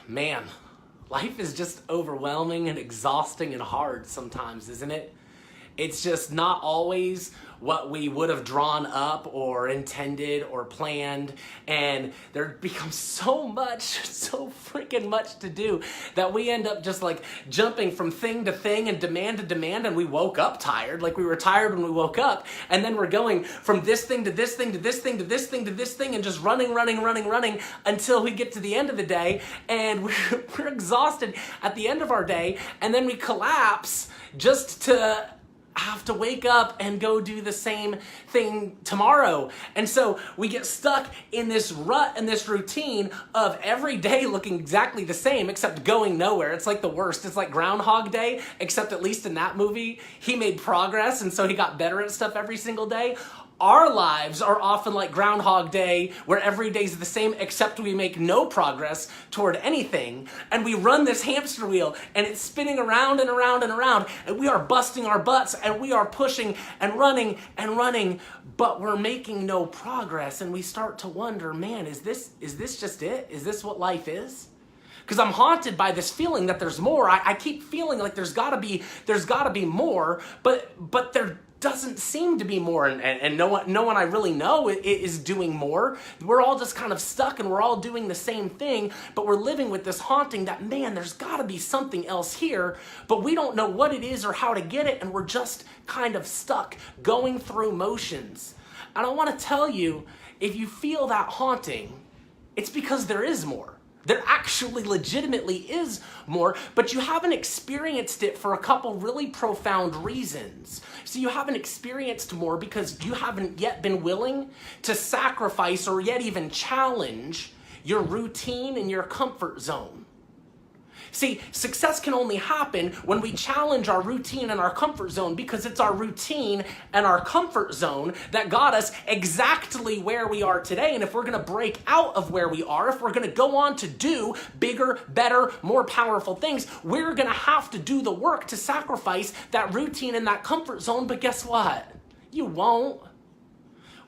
Man, life is just overwhelming and exhausting and hard sometimes, isn't it? It's just not always what we would have drawn up or intended or planned, and there becomes so freaking much to do that we end up just like jumping from thing to thing and demand to demand, and we woke up tired, like we were tired when we woke up, and then we're going from this thing to this thing to this thing to this thing to this thing and just running until we get to the end of the day, and we're exhausted at the end of our day, and then we collapse just to have to wake up and go do the same thing tomorrow. And so we get stuck in this rut and this routine of every day looking exactly the same except going nowhere. It's like the worst. It's like Groundhog Day, except at least in that movie, he made progress and so he got better at stuff every single day. Our lives are often like Groundhog Day, where every day's the same except we make no progress toward anything, and we run this hamster wheel, and it's spinning around and around and around, and we are busting our butts, and we are pushing and running, but we're making no progress, and we start to wonder, man, is this just it? Is this what life is? Because I'm haunted by this feeling that there's more. I keep feeling like there's gotta be more, but there doesn't seem to be more, and no one I really know is doing more. We're all just kind of stuck, and we're all doing the same thing, but we're living with this haunting that, man, there's gotta be something else here, but we don't know what it is or how to get it, and we're just kind of stuck, going through motions. And I want to tell you, if you feel that haunting, it's because there is more. There actually legitimately is more, but you haven't experienced it for a couple really profound reasons. So you haven't experienced more because you haven't yet been willing to sacrifice or yet even challenge your routine and your comfort zone. See, success can only happen when we challenge our routine and our comfort zone, because it's our routine and our comfort zone that got us exactly where we are today. And if we're going to break out of where we are, if we're going to go on to do bigger, better, more powerful things, we're going to have to do the work to sacrifice that routine and that comfort zone. But guess what? You won't.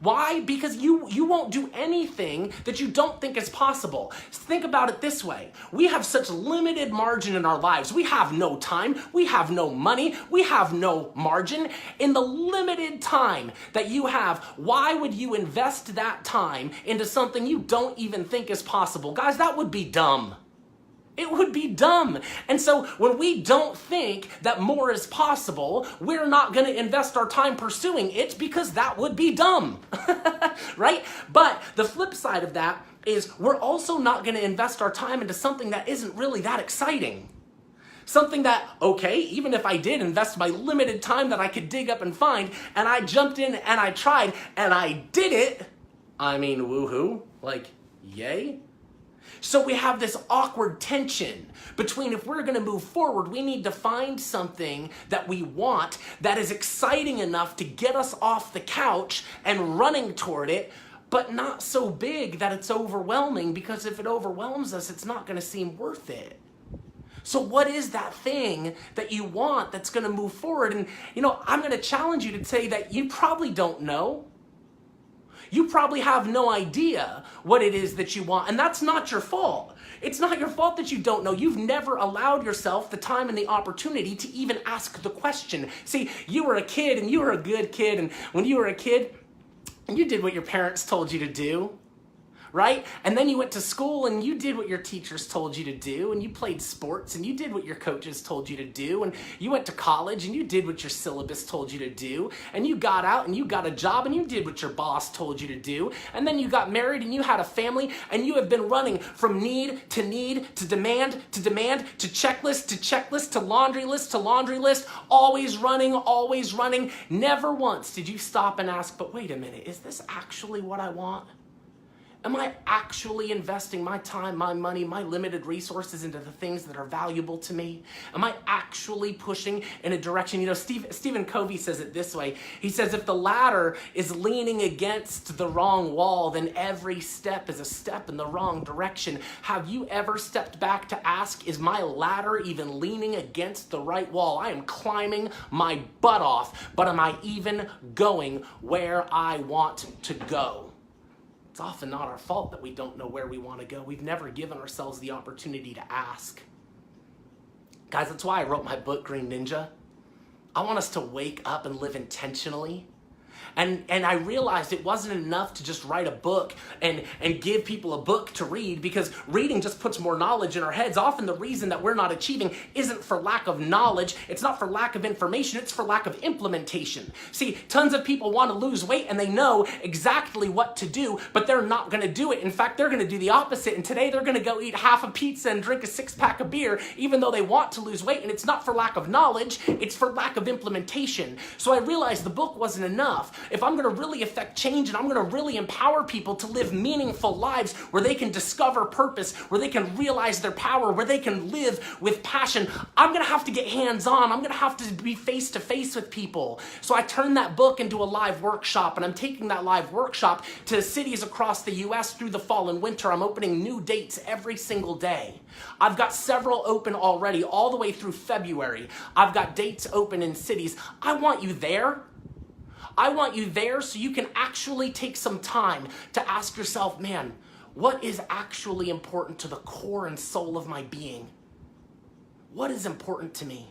Why? Because you won't do anything that you don't think is possible. Think about it this way. We have such limited margin in our lives. We have no time. We have no money. We have no margin. In the limited time that you have, why would you invest that time into something you don't even think is possible? Guys, that would be dumb. It would be dumb. And so when we don't think that more is possible, we're not going to invest our time pursuing it because that would be dumb, right? But the flip side of that is we're also not going to invest our time into something that isn't really that exciting. Something that, okay, even if I did invest my limited time that I could dig up and find, and I jumped in and I tried and I did it, I mean, woohoo, like, yay. So we have this awkward tension between, if we're going to move forward, we need to find something that we want that is exciting enough to get us off the couch and running toward it, but not so big that it's overwhelming, because if it overwhelms us, it's not going to seem worth it. So what is that thing that you want that's going to move forward? And, I'm going to challenge you to say that you probably don't know. You probably have no idea what it is that you want, and that's not your fault. It's not your fault that you don't know. You've never allowed yourself the time and the opportunity to even ask the question. See, you were a kid, and you were a good kid, and when you were a kid, you did what your parents told you to do, right? And then you went to school and you did what your teachers told you to do, and you played sports and you did what your coaches told you to do, and you went to college and you did what your syllabus told you to do, and you got out and you got a job and you did what your boss told you to do, and then you got married and you had a family, and you have been running from need to demand to checklist to laundry list, always running. Never once did you stop and ask, but wait a minute, is this actually what I want? Am I actually investing my time, my money, my limited resources into the things that are valuable to me? Am I actually pushing in a direction? Stephen Covey says it this way. He says, if the ladder is leaning against the wrong wall, then every step is a step in the wrong direction. Have you ever stepped back to ask, is my ladder even leaning against the right wall? I am climbing my butt off, but am I even going where I want to go? It's often not our fault that we don't know where we want to go. We've never given ourselves the opportunity to ask. Guys, that's why I wrote my book, Green Ninja. I want us to wake up and live intentionally. And I realized it wasn't enough to just write a book and give people a book to read, because reading just puts more knowledge in our heads. Often the reason that we're not achieving isn't for lack of knowledge. It's not for lack of information. It's for lack of implementation. See, tons of people want to lose weight and they know exactly what to do, but they're not going to do it. In fact, they're going to do the opposite. And today they're going to go eat half a pizza and drink a 6-pack of beer, even though they want to lose weight. And it's not for lack of knowledge. It's for lack of implementation. So I realized the book wasn't enough. If I'm going to really affect change and I'm going to really empower people to live meaningful lives where they can discover purpose, where they can realize their power, where they can live with passion, I'm going to have to get hands-on. I'm going to have to be face-to-face with people. So I turned that book into a live workshop, and I'm taking that live workshop to cities across the U.S. through the fall and winter. I'm opening new dates every single day. I've got several open already, all the way through February. I've got dates open in cities. I want you there. I want you there so you can actually take some time to ask yourself, man, what is actually important to the core and soul of my being? What is important to me?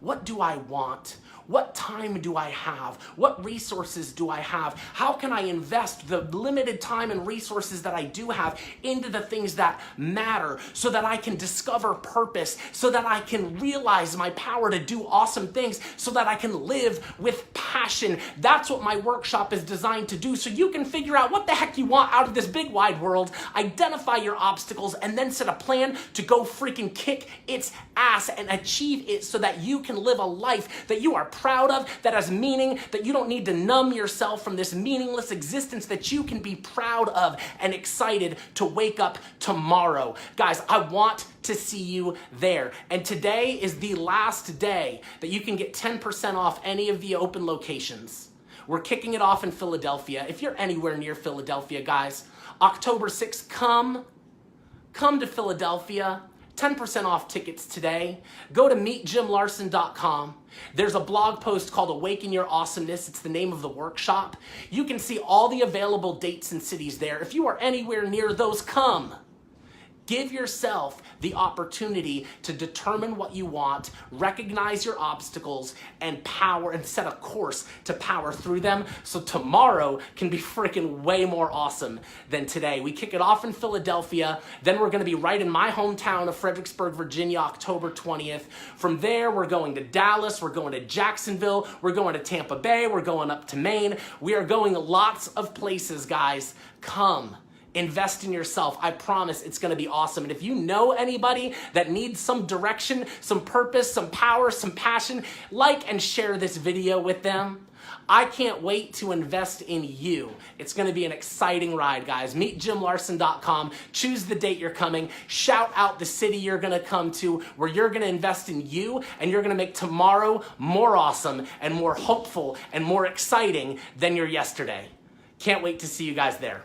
What do I want? What time do I have? What resources do I have? How can I invest the limited time and resources that I do have into the things that matter so that I can discover purpose, so that I can realize my power to do awesome things, so that I can live with passion? That's what my workshop is designed to do, so you can figure out what the heck you want out of this big wide world, identify your obstacles, and then set a plan to go freaking kick its ass and achieve it so that you can live a life that you are proud of, that has meaning, that you don't need to numb yourself from this meaningless existence, that you can be proud of and excited to wake up tomorrow. Guys, I want to see you there. And today is the last day that you can get 10% off any of the open locations. We're kicking it off in Philadelphia. If you're anywhere near Philadelphia, guys, October 6th, come to Philadelphia. 10% off tickets today. Go to meetjimlarson.com. There's a blog post called Awaken Your Awesomeness. It's the name of the workshop. You can see all the available dates and cities there. If you are anywhere near those, come. Give yourself the opportunity to determine what you want, recognize your obstacles, and set a course to power through them so tomorrow can be freaking way more awesome than today. We kick it off in Philadelphia. Then we're going to be right in my hometown of Fredericksburg, Virginia, October 20th. From there, we're going to Dallas. We're going to Jacksonville. We're going to Tampa Bay. We're going up to Maine. We are going lots of places, guys. Come. Invest in yourself. I promise it's going to be awesome. And if you know anybody that needs some direction, some purpose, some power, some passion, like and share this video with them. I can't wait to invest in you. It's going to be an exciting ride, guys. MeetJimLarson.com. Choose the date you're coming. Shout out the city you're going to come to, where you're going to invest in you, and you're going to make tomorrow more awesome and more hopeful and more exciting than your yesterday. Can't wait to see you guys there.